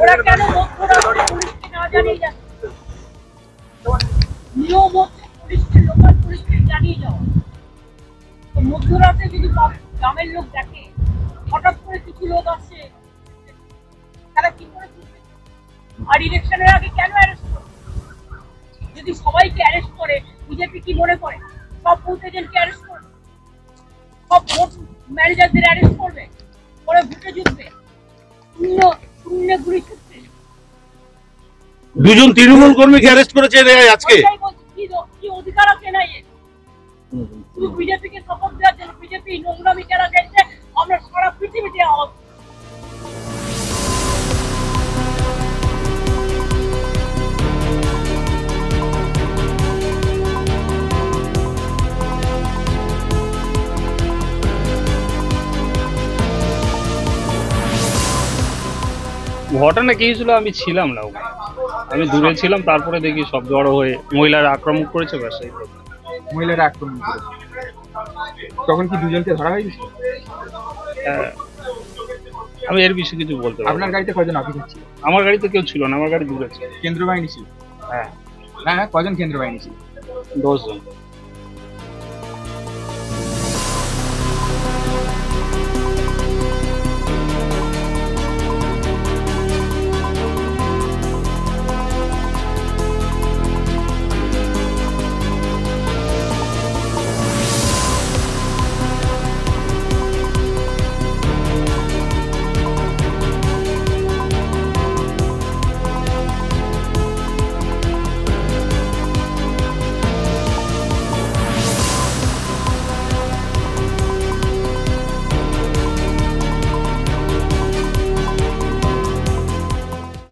ওরা কেন মধ্যরাতে পুলিশকে না জানিয়ে যাচ্ছে? নিয়ম হচ্ছে পুলিশকে, লোকাল পুলিশকে জানিয়ে যাওয়া। তো মধ্যরাতে যদি গ্রামের লোক দেখে হঠাৎ করে কিছু লোক আসছে, তারা কি করে বুঝবে? আর ইলেকশনের আগে কেন অ্যারেস্ট করে? যদি সবাইকে অ্যারেস্ট করে, বিজেপি কি মনে করে সব বুথ এজেন্টকে অ্যারেস্ট করবে, সব ভোট ম্যানেজারদের অ্যারেস্ট করবে, পরে ভোটে জিতবে? শূন্য শূন্য গুলি ছুটবে। দুজন তৃণমূল কর্মীকে অ্যারেস্ট করেছে আজকে। কি অধিকার আছে না? শুধু বিজেপিকে সাপোর্ট দেওয়ার জন্য, বিজেপি নোংরামি খেলা খেলছে, আমরা সারা পৃথিবীতে আওয়াজ। ঘটনা কি ছিল আমি ছিলাম না ওখানে, আমি দূরে ছিলাম। তারপরে দেখি সব জড়ো হয়ে মহিলারা আক্রমণ করেছে, ব্যাস এই তো। মহিলারা আক্রমণ করেছে, তখন কি দুজনকে ধরা হয়েছে? হ্যাঁ, আমি এর বিষয়ে কিছু বলতে পারবো না। আপনার গাড়িতে কজন অফিসার ছিল? আমার গাড়িতে কেউ ছিল না, আমার গাড়ি দূরে ছিল। কেন্দ্র বাহিনী ছিল? হ্যাঁ। হ্যাঁ, কজন কেন্দ্র বাহিনী ছিল? 10 জন।